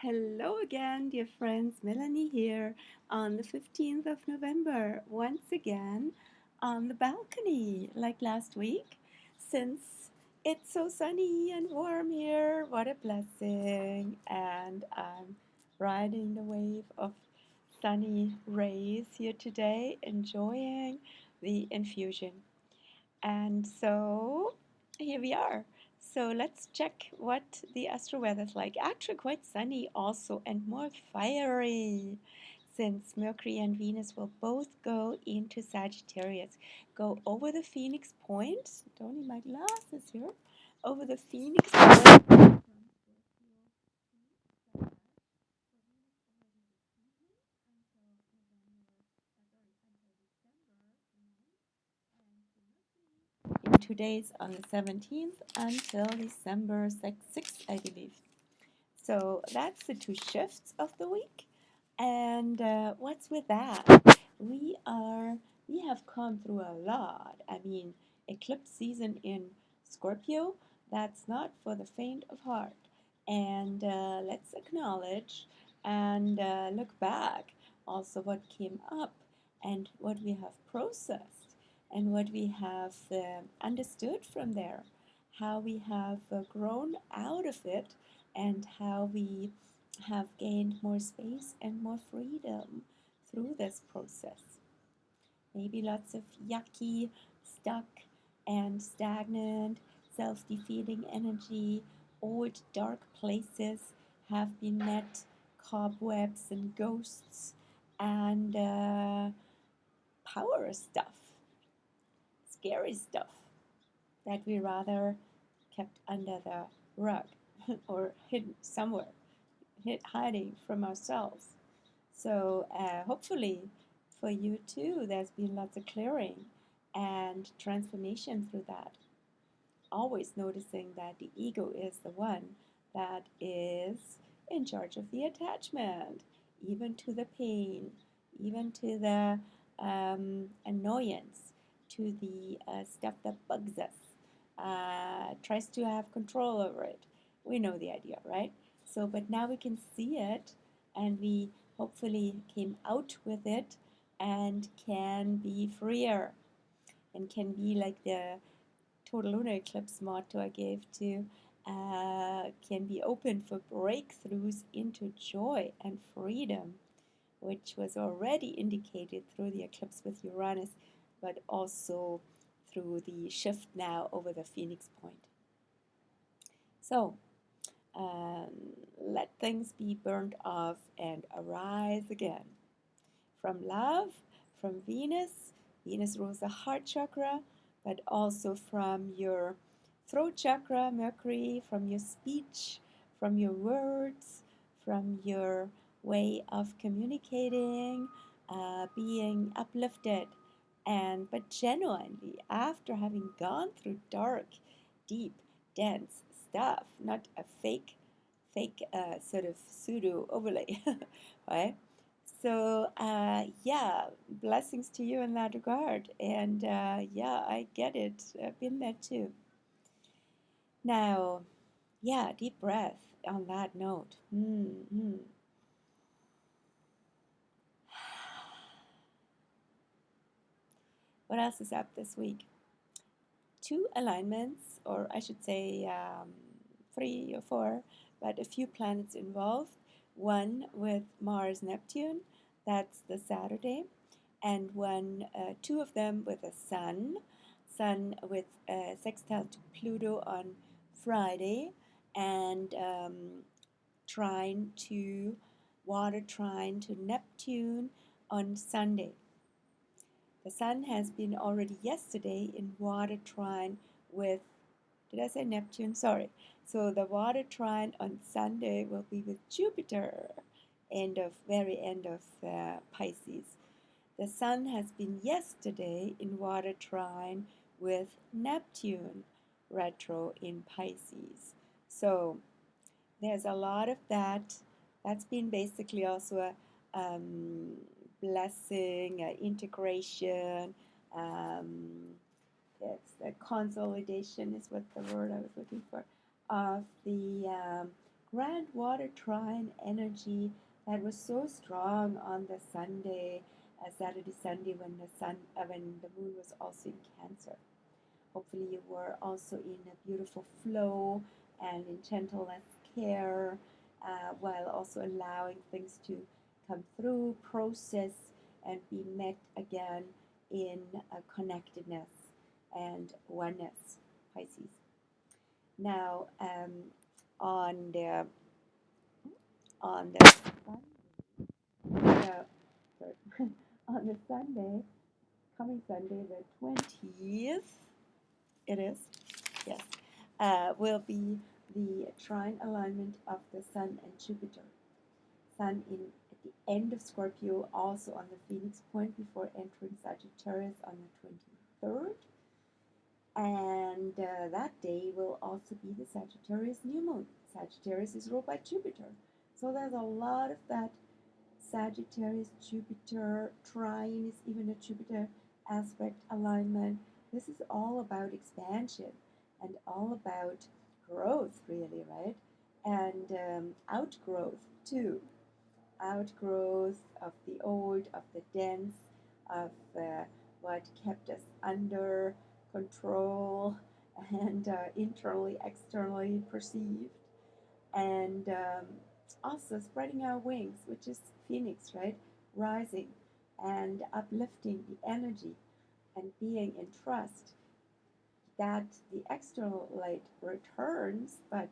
Hello again, dear friends. Melanie here on the 15th of November, once again on the balcony, like last week. Since it's so sunny and warm here, what a blessing! And I'm riding the wave of sunny rays here today, enjoying the infusion. And so here we are. So let's check what the astro weather is like. Actually, quite sunny also and more fiery, since Mercury and Venus will both go into Sagittarius, go over the Phoenix Point. Don't need my glasses here. Over the Phoenix Point. In 2 days on the 17th until December 6th, I believe. So that's the two shifts of the week. And what's with that? We have come through a lot. I mean, eclipse season in Scorpio, that's not for the faint of heart. And let's acknowledge and look back also what came up and what we have processed and what we have understood from there, how we have grown out of it, and how we have gained more space and more freedom through this process. Maybe lots of yucky, stuck, and stagnant, self defeating energy, old dark places have been met, cobwebs and ghosts, and power stuff, scary stuff that we rather kept under the rug or hidden somewhere, hiding from ourselves. So hopefully for you too, there's been lots of clearing and transformation through that. Always noticing that the ego is the one that is in charge of the attachment, even to the pain, even to the annoyance, to the stuff that bugs us, tries to have control over it. We know the idea, right? So, but now we can see it, and we hopefully came out with it and can be freer and can be like the total lunar eclipse motto I gave to, can be open for breakthroughs into joy and freedom, which was already indicated through the eclipse with Uranus, but also through the shift now over the Phoenix Point. So, let things be burned off and arise again. From love, from Venus. Venus rules the heart chakra, but also from your throat chakra, Mercury, from your speech, from your words, from your way of communicating, being uplifted, and but genuinely, after having gone through dark, deep, dense stuff, not a fake sort of pseudo overlay, right? So, yeah, blessings to you in that regard. And yeah, I get it. I've been there too. Now, yeah, deep breath on that note. What else is up this week? Two alignments, or I should say 3 or 4, but a few planets involved. One with Mars Neptune, that's the Saturday, and two of them with the Sun with sextile to Pluto on Friday, and water trine to Neptune on Sunday. The Sun has been already yesterday in water trine with, did I say Neptune? Sorry. So the water trine on Sunday will be with Jupiter, very end of Pisces. The Sun has been yesterday in water trine with Neptune, retro in Pisces. So there's a lot of that. That's been basically also a blessing, integration. It's the consolidation is what the word I was looking for, of the grand water trine energy that was so strong on the Sunday, Saturday, Sunday when the moon was also in Cancer. Hopefully, you were also in a beautiful flow and in gentleness, care, while also allowing things to come through, process, and be met again in connectedness and oneness, Pisces. Now, on the on the Sunday, on the Sunday, coming Sunday, the 20th, it is, yes, will be the trine alignment of the Sun and Jupiter. Sun in at the end of Scorpio, also on the Phoenix point before entering Sagittarius on the 23rd. And that day will also be the Sagittarius New Moon. Sagittarius is ruled by Jupiter. So there's a lot of that Sagittarius Jupiter trine is even a Jupiter aspect alignment. This is all about expansion and all about growth, really, right? And outgrowth too. Outgrowth of the old, of the dense, of what kept us under control and internally, externally perceived, and also spreading our wings, which is Phoenix, right? Rising and uplifting the energy and being in trust that the external light returns, but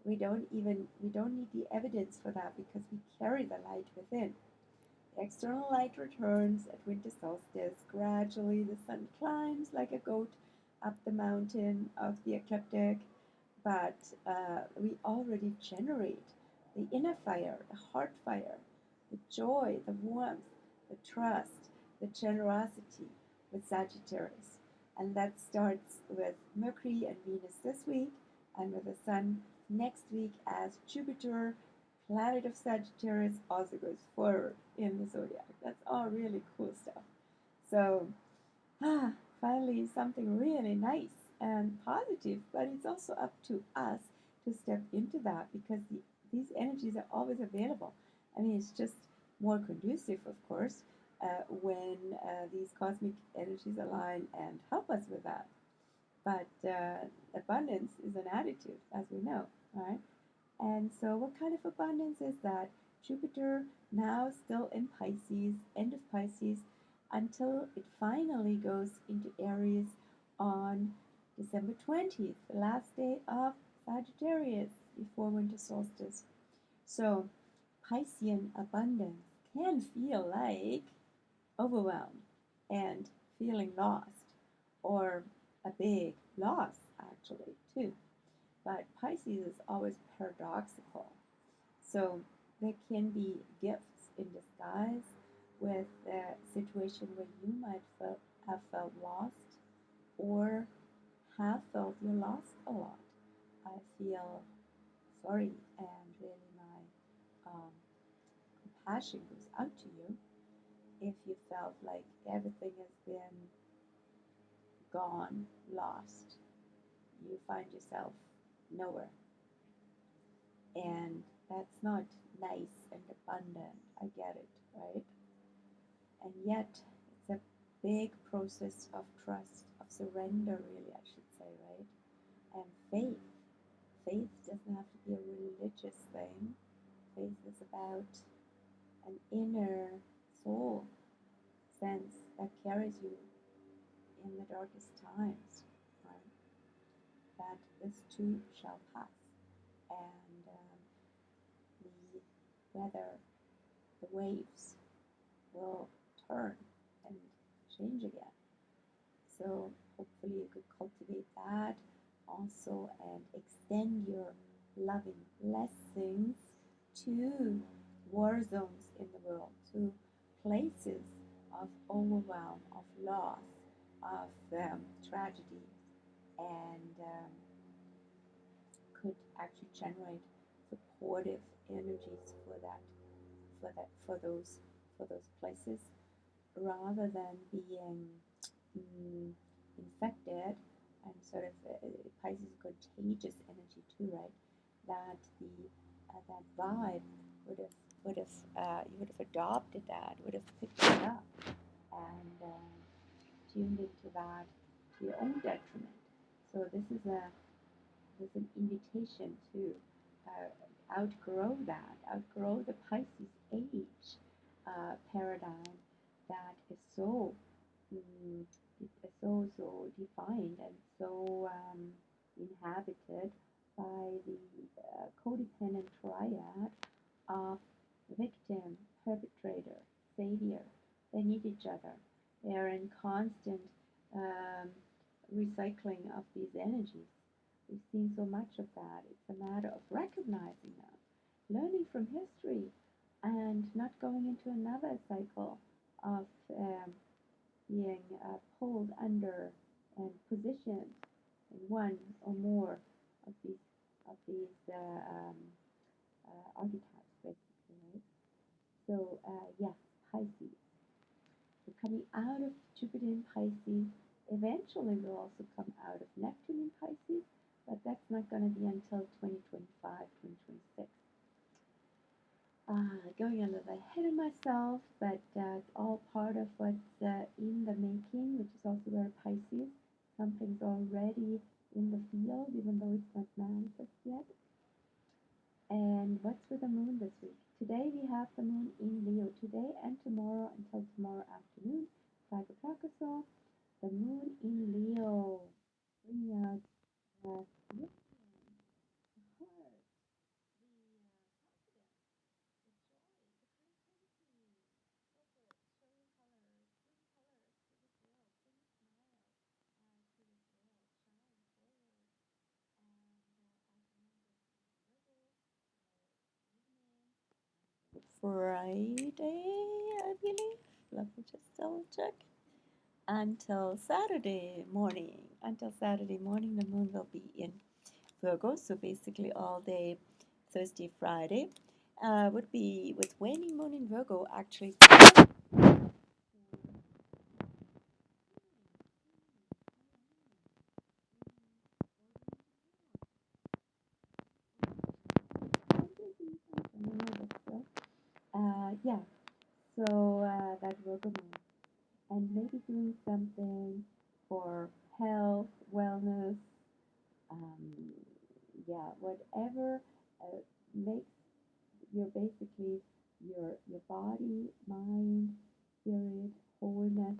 we don't need the evidence for that because we carry the light within. The external light returns at winter solstice. Gradually the sun climbs like a goat up the mountain of the ecliptic, but we already generate the inner fire, the heart fire, the joy, the warmth, the trust, the generosity with Sagittarius. And that starts with Mercury and Venus this week, and with the Sun next week, as Jupiter, planet of Sagittarius, also goes forward in the zodiac. That's all really cool stuff. So, finally, something really nice and positive, but it's also up to us to step into that because these energies are always available. I mean, it's just more conducive, of course, when these cosmic energies align and help us with that. But abundance is an attitude, as we know, right? And so, what kind of abundance is that? Jupiter now still in Pisces, end of Pisces, until it finally goes into Aries on December 20th, the last day of Sagittarius before winter solstice. So, Piscean abundance can feel like overwhelmed and feeling lost, or a big loss, actually, too. But Pisces is always paradoxical. So there can be gifts in disguise with a situation where you might have felt lost or have felt you lost a lot. I feel sorry, and really my compassion goes out to you if you felt like everything has been gone, lost. You find yourself nowhere. And that's not nice and abundant. I get it, right? And yet, it's a big process of trust, of surrender, really, I should say, right? And faith. Faith doesn't have to be a religious thing. Faith is about an inner soul sense that carries you in the darkest times, right? That this too shall pass. And the weather, the waves will turn and change again. So hopefully you could cultivate that also and extend your loving blessings to war zones in the world, to places of overwhelm, of loss, of tragedy, and could actually generate supportive energies for those places, rather than being infected and sort of Pisces contagious energy too, right? That the that vibe you would have adopted that, would have picked it up and tuned into that to your own detriment. So this is an invitation to outgrow that, outgrow the Pisces age paradigm that is mm, so defined and so inhabited by the codependent triad of victim, perpetrator, savior. They need each other. They are in constant um, recycling of these energies. We've seen so much of that. It's a matter of recognizing them, learning from history, and not going into another cycle of being pulled under and positioned in one or more of these archetypes, basically, right? So yes, Pisces. So coming out of Jupiter in Pisces, eventually we'll also come out of Neptune in Pisces, but that's not going to be until 2025, 2026. Going a little ahead of myself, but it's all part of what's in the making, which is also where Pisces, something's already in the field, even though it's not manifest yet. And what's with the moon this week? Today we have the moon in Leo. Today and tomorrow until tomorrow afternoon, 5 o'clock or so, the moon in Leo. Bringing out the wisdom, the heart, the confidence, the joy, the creativity. Go for it. Show your colors. Bring colors to this world. Bring a smile to this world. Shine forward. And as remember, Virgo, evening. Friday, I believe. Let me just double check. Until Saturday morning. Until Saturday morning, the moon will be in Virgo. So basically, all day Thursday, Friday would be with waning moon in Virgo. Actually, yeah. So that Virgo moon, and maybe doing something for health, wellness, um, yeah, whatever makes your basically your body, mind, spirit, wholeness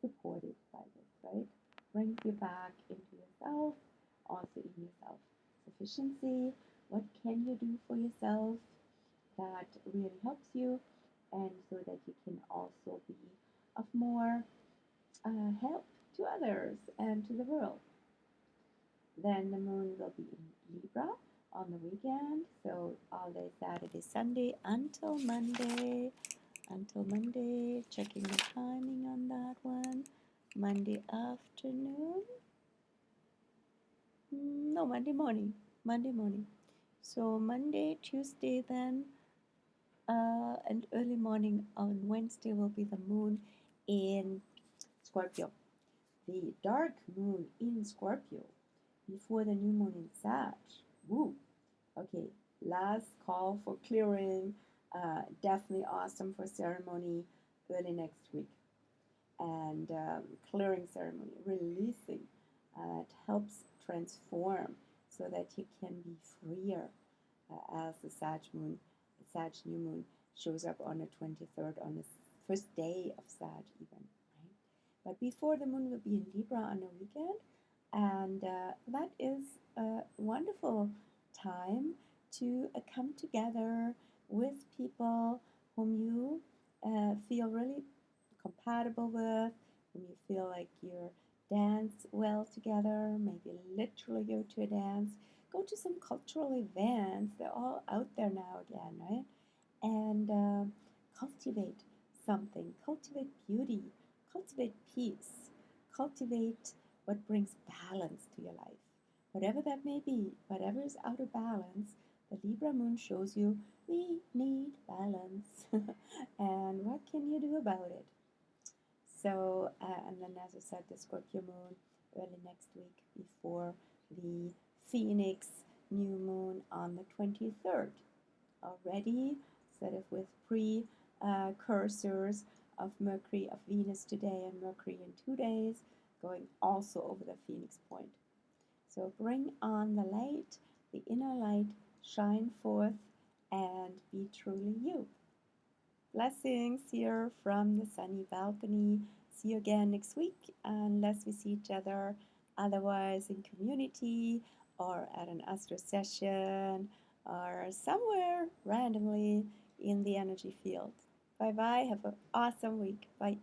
supported by this, right? Brings you back into yourself, also in your self sufficiency. What can you do for yourself that really helps you, and so that you can also be of more help to others and to the world. Then the moon will be in Libra on the weekend, so all day Saturday, Sunday until Monday. Until Monday, checking the timing on that one. Monday afternoon? No, Monday morning. Monday morning. So Monday, Tuesday, then, and early morning on Wednesday will be the moon in Scorpio. The dark moon in Scorpio before the new moon in Sag. Woo! Okay, last call for clearing. Definitely awesome for ceremony early next week. And clearing ceremony, releasing. It helps transform so that you can be freer as the Sag moon, Sag new moon shows up on the 23rd, on the first day of Sag even, right? But before the moon will be in Libra on the weekend, and that is a wonderful time to come together with people whom you feel really compatible with, whom you feel like you dance well together, maybe literally go to a dance, go to some cultural events. They're all out there now again, right? And cultivate something, cultivate beauty, cultivate peace, cultivate what brings balance to your life. Whatever that may be, whatever is out of balance, the Libra moon shows you we need balance. And what can you do about it? So, and then as I said, the Scorpio moon early next week before the Phoenix New Moon on the 23rd. Already set up with precursors of Mercury, of Venus today, and Mercury in 2 days, going also over the Phoenix point. So bring on the light, the inner light, shine forth, and be truly you. Blessings here from the sunny balcony. See you again next week, unless we see each other otherwise in community or at an Astro session or somewhere randomly in the energy field. Bye bye. Have an awesome week. Bye.